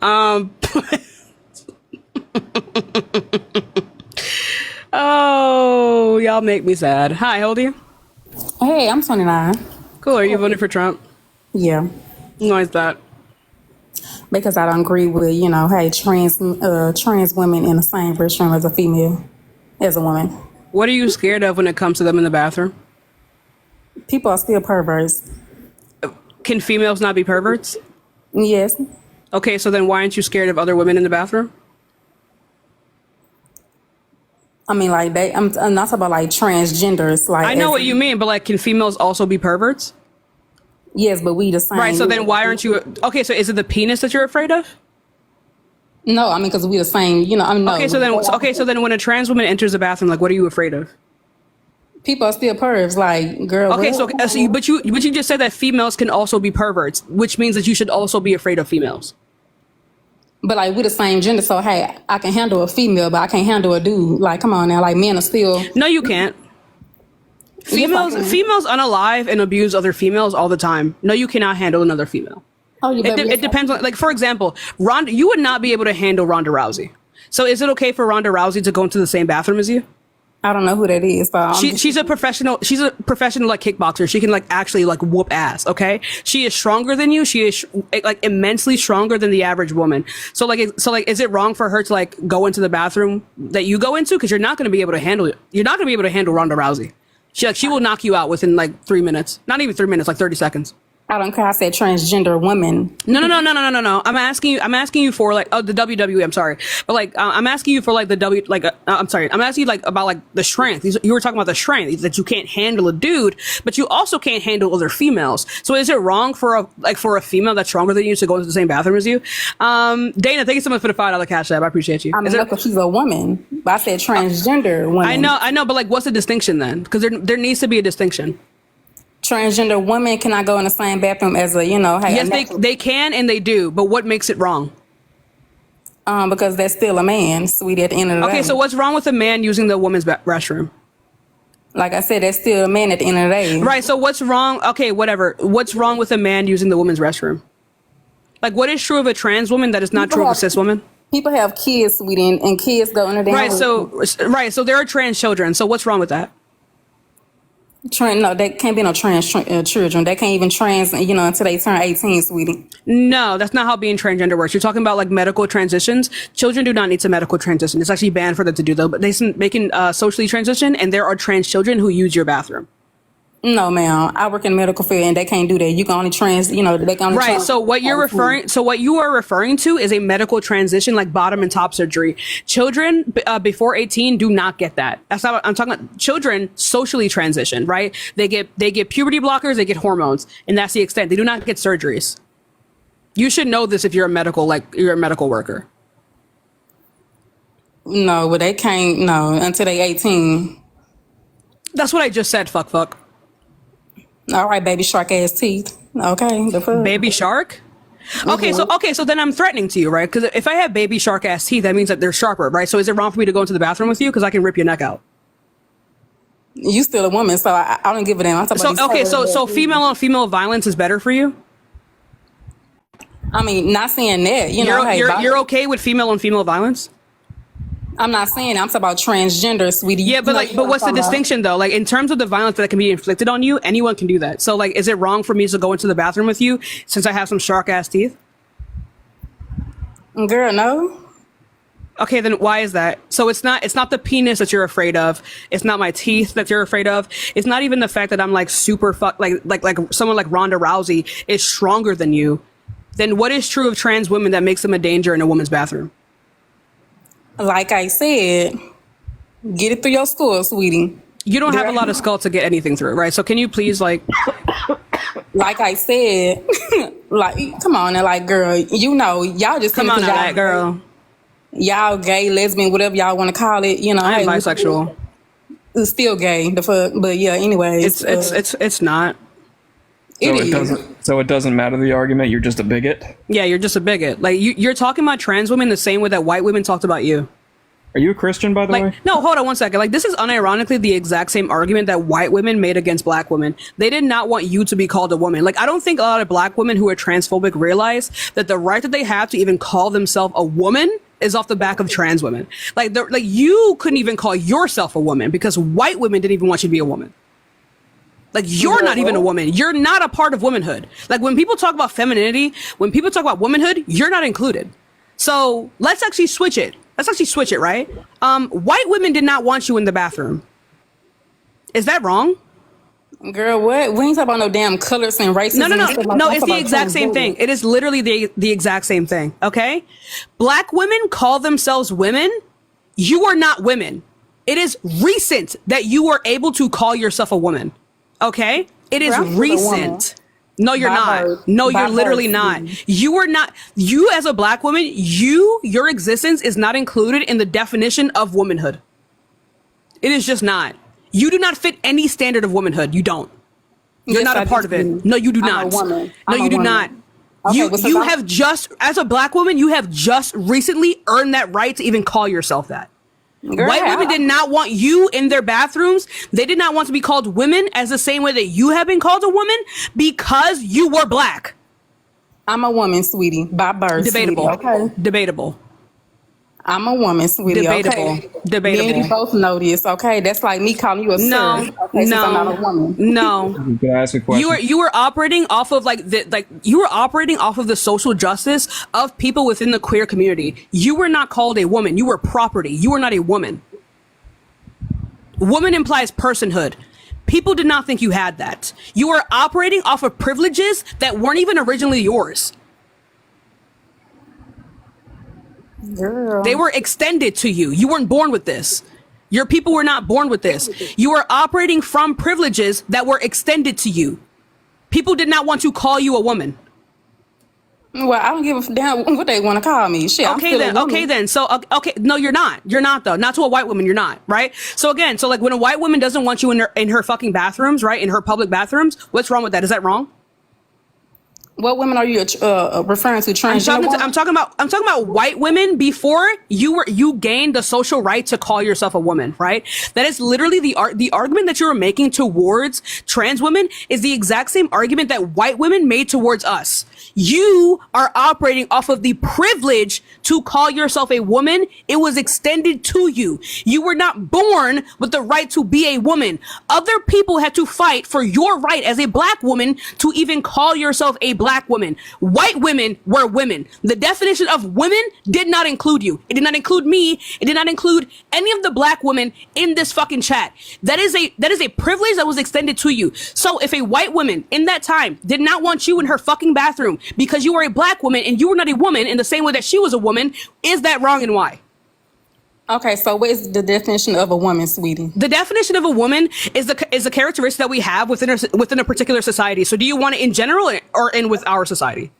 Um, oh, y'all make me sad. Hi, how old are you? Hey, I'm 29. Cool. Are you voting for Trump? Yeah, Why is that? because I don't agree with, hey, trans women in the same restroom as a female, as a woman. What are you scared of when it comes to them in the bathroom? People are still perverts. Can females not be perverts? Yes. Okay, so then why aren't you scared of other women in the bathroom? I mean, like, I'm not talking about, like, transgenders. Like, I know what you mean, but like, can females also be perverts? Yes, but we the same. Right, so then why aren't you... Okay, so is it the penis that you're afraid of? No, I mean, because we the same, no. Okay, so then when a trans woman enters the bathroom, like, what are you afraid of? People are still pervs, like, girl. Okay, what? but you just said that females can also be perverts, which means that you should also be afraid of females. But, like, we the same gender, so, hey, I can handle a female, but I can't handle a dude. Like, come on now, like, men are still... No, you can't. Females unalive and abuse other females all the time. No, you cannot handle another female. Oh, you better It depends on, like, for example, Ronda. You would not be able to handle Ronda Rousey. So is it okay for Ronda Rousey to go into the same bathroom as you? I don't know who that is. So She's a professional. She's a professional like kickboxer. She can like actually like whoop ass. Okay, she is stronger than you. She is like immensely stronger than the average woman. So is it wrong for her to like go into the bathroom that you go into? Because you're not going to be able to handle it. You're not going to be able to handle Ronda Rousey. She will knock you out within like 3 minutes. Not even 3 minutes, like 30 seconds. I don't care. I said transgender women. No. I'm asking you for like the WWE. I'm sorry, but like I'm asking you for like the W. Like I'm sorry. I'm asking you like about like the strength. You were talking about the strength that you can't handle a dude, but you also can't handle other females. So is it wrong for a female that's stronger than you to go into the same bathroom as you? Dana, thank you so much for the $5 cash app. I appreciate you. I mean, look, she's a woman, but I said transgender women. I know, but like, what's the distinction then? Because there needs to be a distinction. Transgender women cannot go in the same bathroom as a, hey. Yes, they can and they do, but what makes it wrong? Because they're still a man, sweetie, at the end of the day. Okay, so what's wrong with a man using the woman's restroom? Like I said, they're still a man at the end of the day. Right, so what's wrong? Okay, whatever. What's wrong with a man using the woman's restroom? Like, what is true of a trans woman that is not true of a cis woman? People have kids, sweetie, and kids go in the Right, so there are trans children. So what's wrong with that? No, they can't be no trans children. They can't even trans, until they turn 18, sweetie. No, that's not how being transgender works. You're talking about like medical transitions. Children do not need to medical transition. It's actually banned for them to do though, but they can socially transition, and there are trans children who use your bathroom. No, ma'am. I work in the medical field, and they can't do that. You can only trans, they can only right. trans. So what you are referring to is a medical transition, like bottom and top surgery. Children before 18 do not get that. That's not what I'm talking about. Children socially transition, right? They get puberty blockers, they get hormones, and that's the extent. They do not get surgeries. You should know this if you're a medical worker. No, but they can't. No, until they 18. That's what I just said. Fuck. All right, baby shark ass teeth. Okay, the fuck. Baby shark? Okay, so then I'm threatening to you, right? Because if I have baby shark ass teeth, that means that they're sharper, right? So is it wrong for me to go into the bathroom with you? Because I can rip your neck out. You still a woman, so I don't give a damn. So female on female violence is better for you? I mean, not saying that. You're okay with female on female violence? I'm not saying that. I'm talking about transgender, sweetie. Yeah, but what's the distinction though? Like in terms of the violence that can be inflicted on you, anyone can do that. So like, is it wrong for me to go into the bathroom with you since I have some shark ass teeth? Girl, no. Okay, then why is that? So it's not the penis that you're afraid of. It's not my teeth that you're afraid of. It's not even the fact that I'm like super like someone like Ronda Rousey is stronger than you. Then what is true of trans women that makes them a danger in a woman's bathroom? Like I said, get it through your skull, sweetie. You don't have a lot of skull to get anything through, right? So can you please like I said, like, come on now, like, girl, y'all just come on now, that girl. Y'all gay, lesbian, whatever y'all want to call it, I'm bisexual. It's still gay, the fuck. But yeah, anyways, it's not. So it doesn't matter the argument. You're just a bigot. Yeah, you're just a bigot. Like you're talking about trans women the same way that white women talked about you. Are you a Christian, by the way? No, hold on one second. Like, this is unironically the exact same argument that white women made against black women. They did not want you to be called a woman. Like, I don't think a lot of black women who are transphobic realize that the right that they have to even call themselves a woman is off the back of trans women. Like, you couldn't even call yourself a woman because white women didn't even want you to be a woman. Like, you're not even a woman. You're not a part of womanhood. Like, when people talk about femininity, when people talk about womanhood, you're not included. So let's actually switch it. Right? White women did not want you in the bathroom. Is that wrong? Girl, what? We ain't talking about no damn colors and races. No, it's the exact same thing. It is literally the exact same thing, okay? Black women call themselves women. You are not women. It is recent that you are able to call yourself a woman, okay? It is recent. No, you're not. No, you're literally not. You are not. You as a black woman, your existence is not included in the definition of womanhood. It is just not. You do not fit any standard of womanhood. You don't. You're not a part of it. No, you do not. No, you do not. You have just, as a black woman, you have just recently earned that right to even call yourself that. Girl, white women did not want you in their bathrooms. They did not want to be called women as the same way that you have been called a woman because you were black. I'm a woman, sweetie, by birth. Debatable. Sweetie, okay? Debatable. I'm a woman, sweetie. Debatable. Okay? Debatable. Me and you both know this, okay? That's like me calling you a sir. Okay, since I'm not a woman. No. Can I ask a question? You were operating off of the social justice of people within the queer community. You were not called a woman. You were property. You were not a woman. Woman implies personhood. People did not think you had that. You were operating off of privileges that weren't even originally yours. Girl. They were extended to you. You weren't born with this. Your people were not born with this. You were operating from privileges that were extended to you. People did not want to call you a woman. Well, I don't give a damn what they want to call me. Shit. Okay then. So, okay. No, you're not. You're not though. Not to a white woman. You're not. Right. So again, like when a white woman doesn't want you in her fucking bathrooms, right? In her public bathrooms. What's wrong with that? Is that wrong? What women are you referring to? I'm talking about white women before you gained the social right to call yourself a woman, right? That is literally the argument that you were making towards trans women is the exact same argument that white women made towards us. You are operating off of the privilege to call yourself a woman. It was extended to you. You were not born with the right to be a woman. Other people had to fight for your right as a black woman to even call yourself a black woman. White women were women. The definition of women did not include you. It did not include me. It did not include any of the black women in this fucking chat. That is a privilege that was extended to you. So if a white woman in that time did not want you in her fucking bathroom because you were a black woman and you were not a woman in the same way that she was a woman, is that wrong and why? Okay, so what is the definition of a woman, sweetie? The definition of a woman is the characteristic that we have within a particular society. So do you want it in general or in with our society?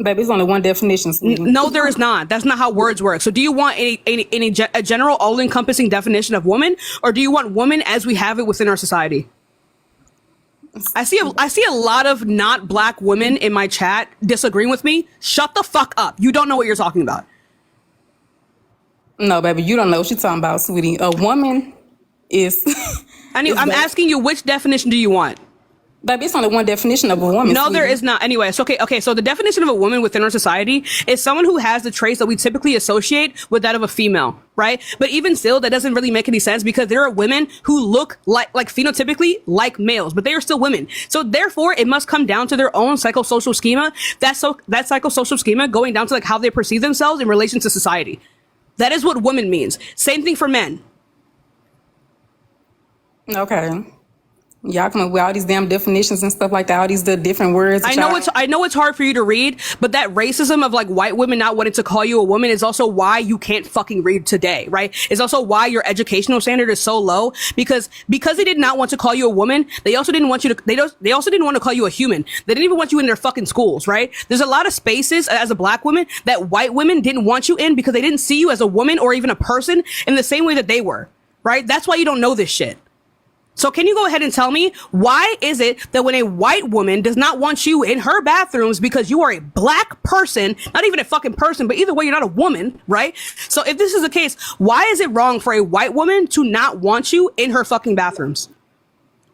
Baby, it's only one definition, sweetie. No, there is not. That's not how words work. So do you want a general all-encompassing definition of woman, or do you want woman as we have it within our society? I see a lot of not black women in my chat disagreeing with me. Shut the fuck up. You don't know what you're talking about. No, baby, you don't know what you're talking about, sweetie. A woman is... I'm asking you, which definition do you want? Baby, it's only one definition of a woman. No, there is not. Anyway, so okay. So the definition of a woman within our society is someone who has the traits that we typically associate with that of a female, right? But even still, that doesn't really make any sense because there are women who look like phenotypically like males, but they are still women. So therefore, it must come down to their own psychosocial schema. That psychosocial schema going down to like how they perceive themselves in relation to society. That is what woman means. Same thing for men. Okay. Y'all come up with all these damn definitions and stuff like that, all these different words. I know it's hard for you to read, but that racism of like white women not wanting to call you a woman is also why you can't fucking read today, right? It's also why your educational standard is so low because they did not want to call you a woman. They also didn't want you to, they also didn't want to call you a human. They didn't even want you in their fucking schools, right? There's a lot of spaces as a black woman that white women didn't want you in because they didn't see you as a woman or even a person in the same way that they were, right? That's why you don't know this shit. So can you go ahead and tell me, why is it that when a white woman does not want you in her bathrooms because you are a black person, not even a fucking person, but either way, you're not a woman, right? So if this is the case, why is it wrong for a white woman to not want you in her fucking bathrooms?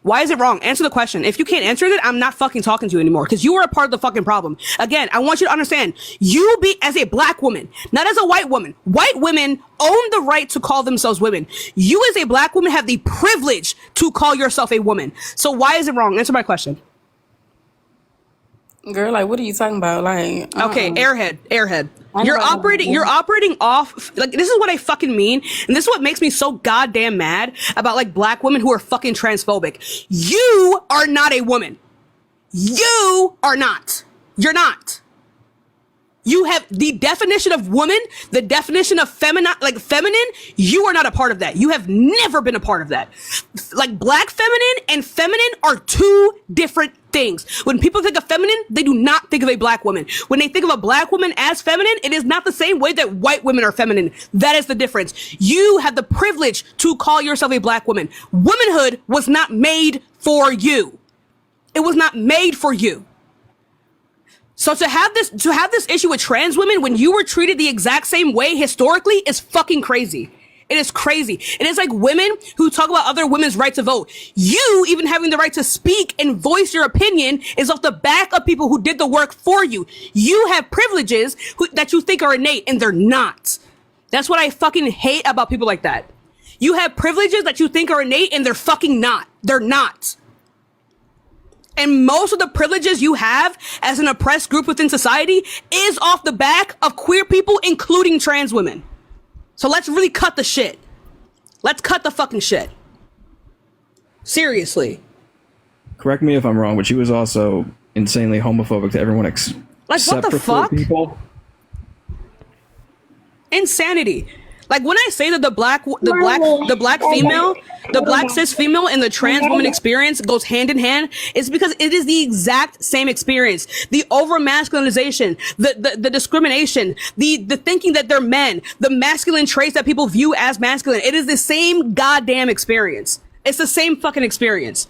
Why is it wrong? Answer the question. If you can't answer it, I'm not fucking talking to you anymore, because you are a part of the fucking problem. Again, I want you to understand, you be as a black woman, not as a white woman. White women own the right to call themselves women. You as a black woman have the privilege to call yourself a woman. So why is it wrong? Answer my question. Girl, like, what are you talking about? Like, okay, airhead. You're operating off, like, this is what I fucking mean, and this is what makes me so goddamn mad about, like, black women who are fucking transphobic. You are not a woman. You are not. You're not. You have the definition of woman, the definition of feminine, you are not a part of that. You have never been a part of that. Like, black feminine and feminine are two different things. When people think of feminine, they do not think of a black woman. When they think of a black woman as feminine, it is not the same way that white women are feminine. That is the difference. You have the privilege to call yourself a black woman. Womanhood was not made for you. It was not made for you. So to have this issue with trans women when you were treated the exact same way historically is fucking crazy. It is crazy. It is like women who talk about other women's right to vote. You even having the right to speak and voice your opinion is off the back of people who did the work for you. You have privileges that you think are innate, and they're not. That's what I fucking hate about people like that. You have privileges that you think are innate, and they're fucking not. They're not. And most of the privileges you have as an oppressed group within society is off the back of queer people, including trans women. So let's really cut the shit. Let's cut the fucking shit. Seriously. Correct me if I'm wrong, but she was also insanely homophobic to everyone except what the for fuck? queer people. Insanity. Like, when I say that the black cis female and the trans woman experience goes hand in hand, it's because it is the exact same experience. The over masculinization, the discrimination, the thinking that they're men, the masculine traits that people view as masculine. It is the same goddamn experience. It's the same fucking experience.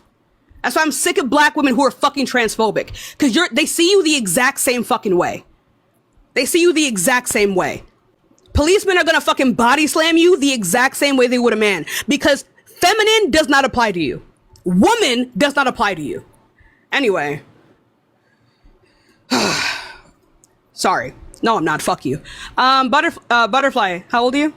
That's why I'm sick of black women who are fucking transphobic. Cause they see you the exact same fucking way. They see you the exact same way. Policemen are gonna fucking body slam you the exact same way they would a man, because feminine does not apply to you. Woman does not apply to you. Anyway. Sorry. No, I'm not. Fuck you. Butterfly, how old are you?